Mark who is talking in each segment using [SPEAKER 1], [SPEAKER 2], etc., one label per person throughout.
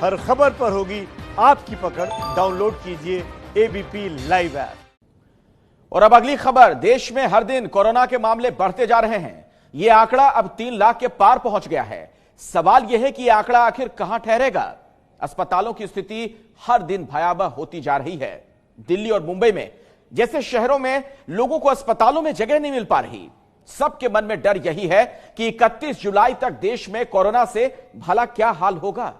[SPEAKER 1] हर खबर पर होगी आपकी पकड़। डाउनलोड कीजिए एबीपी लाइव ऐप।
[SPEAKER 2] और अब अगली खबर। देश में हर दिन कोरोना के मामले बढ़ते जा रहे हैं। यह आंकड़ा अब 3 लाख के पार पहुंच गया है। सवाल यह है कि यह आंकड़ा आखिर कहां ठहरेगा। अस्पतालों की स्थिति हर दिन भयावह होती जा रही है। दिल्ली और मुंबई में जैसे शहरों में लोगों को अस्पतालों में जगह नहीं मिल पा रही। सबके मन में डर यही है कि 31 जुलाई तक देश में कोरोना से भला क्या हाल होगा।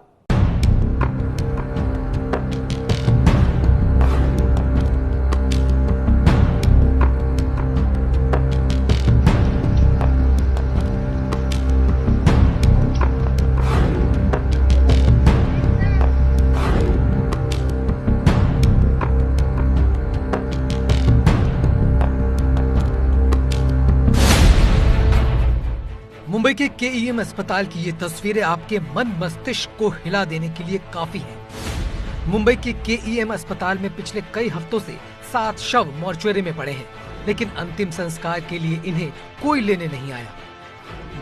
[SPEAKER 3] मुंबई के केईएम अस्पताल की ये तस्वीरें आपके मन मस्तिष्क को हिला देने के लिए काफी हैं। मुंबई के केईएम अस्पताल में पिछले कई हफ्तों से 7 शव मॉर्चुरी में पड़े हैं, लेकिन अंतिम संस्कार के लिए इन्हें कोई लेने नहीं आया।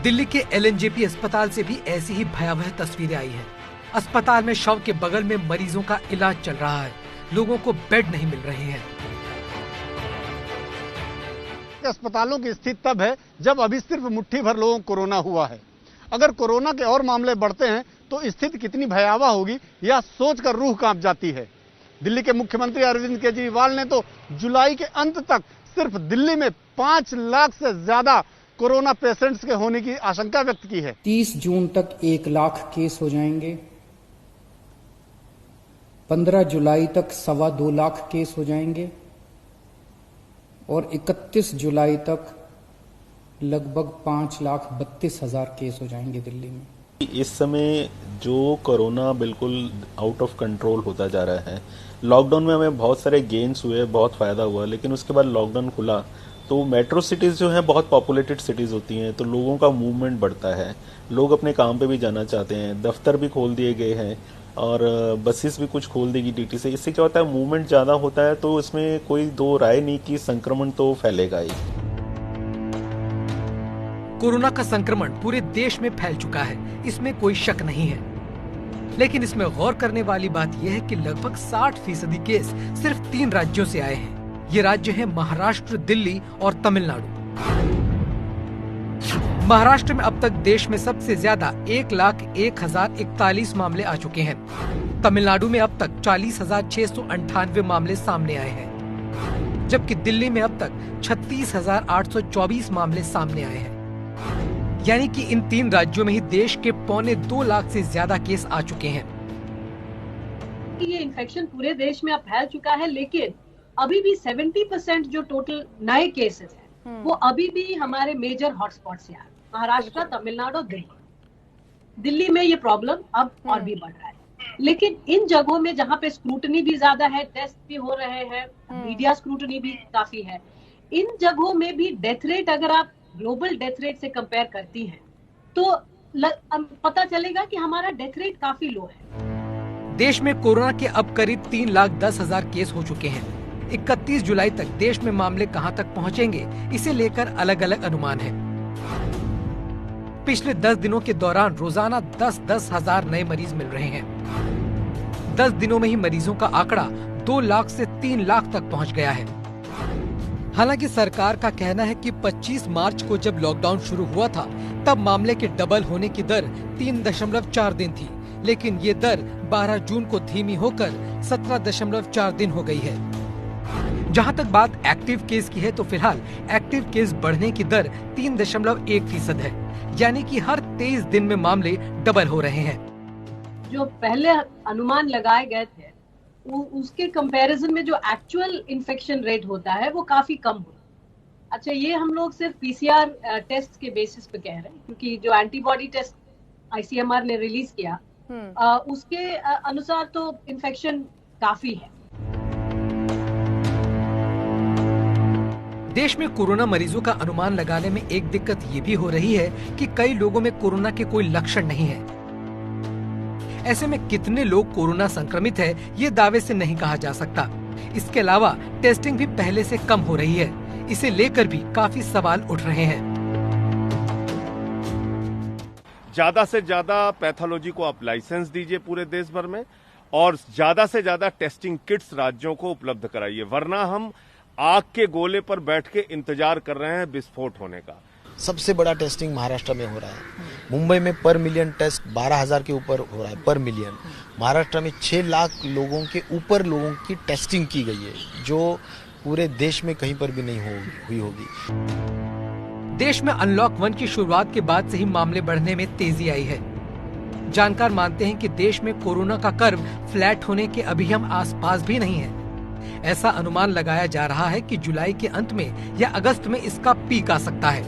[SPEAKER 3] दिल्ली के एलएनजेपी अस्पताल से भी ऐसी ही भयावह तस्वीरें आई हैं। अस्पताल में शव के बगल में मरीजों का इलाज चल रहा है। लोगों को बेड नहीं मिल रहे हैं।
[SPEAKER 4] अस्पतालों की स्थिति तब है जब अभी सिर्फ मुट्ठी भर लोगों को कोरोना हुआ है। अगर कोरोना के और मामले बढ़ते हैं तो स्थिति कितनी भयावह होगी यह सोचकर रूह कांप जाती है। दिल्ली के मुख्यमंत्री अरविंद केजरीवाल ने तो जुलाई के अंत तक सिर्फ दिल्ली में 5 लाख से ज्यादा कोरोना पेशेंट्स के होने की आशंका व्यक्त की है।
[SPEAKER 5] 30 जून तक 1 लाख केस हो जाएंगे। 15 जुलाई तक 2.25 लाख केस हो जाएंगे और 31 जुलाई तक लगभग 5,32,000 केस हो जाएंगे दिल्ली में।
[SPEAKER 6] इस समय जो कोरोना बिल्कुल आउट ऑफ कंट्रोल होता जा रहा है। लॉकडाउन में हमें बहुत सारे गेन्स हुए, बहुत फायदा हुआ, लेकिन उसके बाद लॉकडाउन खुला तो मेट्रो सिटीज जो हैं बहुत पॉपुलेटेड सिटीज होती हैं, तो लोगों का मूवमेंट बढ़ता है। लोग अपने काम पे भी जाना चाहते हैं। दफ्तर भी खोल दिए गए हैं और बसेस भी कुछ खोल देगी डीटी से। इससे क्या होता है, मूवमेंट ज्यादा होता है, तो इसमें कोई दो राय नहीं कि संक्रमण तो फैलेगा ही।
[SPEAKER 3] कोरोना का संक्रमण पूरे देश में फैल चुका है, इसमें कोई शक नहीं है। लेकिन इसमें गौर करने वाली बात यह है कि लगभग 60% केस सिर्फ 3 राज्यों से आए हैं। ये राज्य हैं महाराष्ट्र, दिल्ली और तमिलनाडु। महाराष्ट्र में अब तक देश में सबसे ज्यादा 1,01,041 मामले आ चुके हैं। तमिलनाडु में अब तक 40,698 मामले सामने आए हैं, जबकि दिल्ली में अब तक 36,824 मामले सामने आए हैं। यानी कि इन 3 राज्यों में ही देश के 2.25 लाख से ज्यादा केस आ चुके हैं।
[SPEAKER 7] ये इन्फेक्शन पूरे देश में अब फैल चुका है, लेकिन अभी भी 70% जो टोटल नए केसेस हैं वो अभी भी हमारे मेजर हॉटस्पॉट से आ रहे हैं, महाराष्ट्र, तमिलनाडु, दिल्ली में ये प्रॉब्लम अब और भी बढ़ रहा है। लेकिन इन जगहों में जहाँ पे स्क्रूटनी भी ज्यादा है, टेस्ट भी हो रहे हैं, मीडिया स्क्रूटनी भी काफी है, इन जगहों में भी डेथ रेट अगर आप ग्लोबल डेथ रेट से कंपेयर करती हैं तो पता चलेगा कि हमारा डेथ रेट काफी लो है।
[SPEAKER 3] देश में कोरोना के अब करीब 3,10,000 केस हो चुके हैं। 31 जुलाई तक देश में मामले कहां तक पहुंचेंगे, इसे लेकर अलग अलग अनुमान है। पिछले 10 दिनों के दौरान रोजाना 10-10 हजार नए मरीज मिल रहे हैं। 10 दिनों में ही मरीजों का आंकड़ा 2 लाख से 3 लाख तक पहुंच गया है। हालांकि सरकार का कहना है कि 25 मार्च को जब लॉकडाउन शुरू हुआ था तब मामले के डबल होने की दर 3.4 दिन थी, लेकिन ये दर 12 जून को धीमी होकर 17.4 दिन हो गई है। जहां तक बात एक्टिव केस की है तो फिलहाल एक्टिव केस बढ़ने की दर 3.1% है, यानी कि हर 23 दिन में मामले डबल हो रहे हैं।
[SPEAKER 7] जो पहले अनुमान लगाए गए थे उसके कंपैरिजन में जो एक्चुअल इन्फेक्शन रेट होता है वो काफी कम होता है। अच्छा, ये हम लोग सिर्फ पीसीआर टेस्ट के बेसिस पे कह रहे हैं, क्योंकि जो एंटीबॉडी टेस्ट आईसीएमआर ने रिलीज किया उसके अनुसार तो इन्फेक्शन काफी है।
[SPEAKER 3] देश में कोरोना मरीजों का अनुमान लगाने में एक दिक्कत ये भी हो रही है कि कई लोगों में कोरोना के कोई लक्षण नहीं है। ऐसे में कितने लोग कोरोना संक्रमित है ये दावे से नहीं कहा जा सकता। इसके अलावा टेस्टिंग भी पहले से कम हो रही है, इसे लेकर भी काफी सवाल उठ रहे हैं।
[SPEAKER 1] ज्यादा से ज्यादा पैथोलॉजी को आप लाइसेंस दीजिए पूरे देश भर में, और ज्यादा से ज्यादा टेस्टिंग किट्स राज्यों को उपलब्ध कराइए, वरना हम आग के गोले पर बैठ के इंतजार कर रहे हैं विस्फोट होने का।
[SPEAKER 8] सबसे बड़ा टेस्टिंग महाराष्ट्र में हो रहा है। मुंबई में पर मिलियन टेस्ट 12,000 के ऊपर हो रहा है पर मिलियन। महाराष्ट्र में 6 लाख लोगों के ऊपर लोगों की टेस्टिंग की गई है, जो पूरे देश में कहीं पर भी नहीं हुई होगी।
[SPEAKER 3] देश में अनलॉक 1 की शुरुआत के बाद से ही मामले बढ़ने में तेजी आई है। जानकार मानते हैं कि देश में कोरोना का कर्व फ्लैट होने के अभी हम आसपास भी नहीं है। ऐसा अनुमान लगाया जा रहा है कि जुलाई के अंत में या अगस्त में इसका पीक आ सकता है।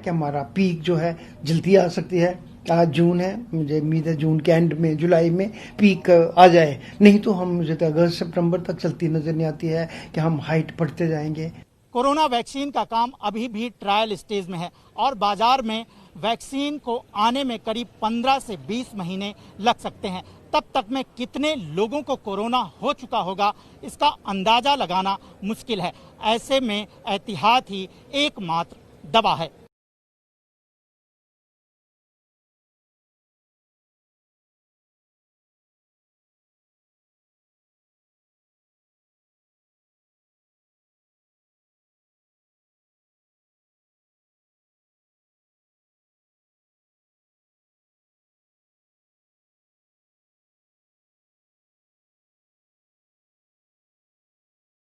[SPEAKER 9] कि हमारा पीक जो है जल्दी आ सकती है। आज जून है, मुझे उम्मीद है जून के एंड में, जुलाई में पीक आ जाए, नहीं तो हम मुझे तो अगस्त सितंबर तक चलती नजर नहीं आती है कि हम हाइट बढ़ते जाएंगे।
[SPEAKER 10] कोरोना वैक्सीन का काम अभी भी ट्रायल स्टेज में है और बाजार में वैक्सीन को आने में करीब 15 से 20 महीने लग सकते हैं। तब तक में कितने लोगों को कोरोना हो चुका होगा इसका अंदाजा लगाना मुश्किल है। ऐसे में एहतियात ही एकमात्र दवा है।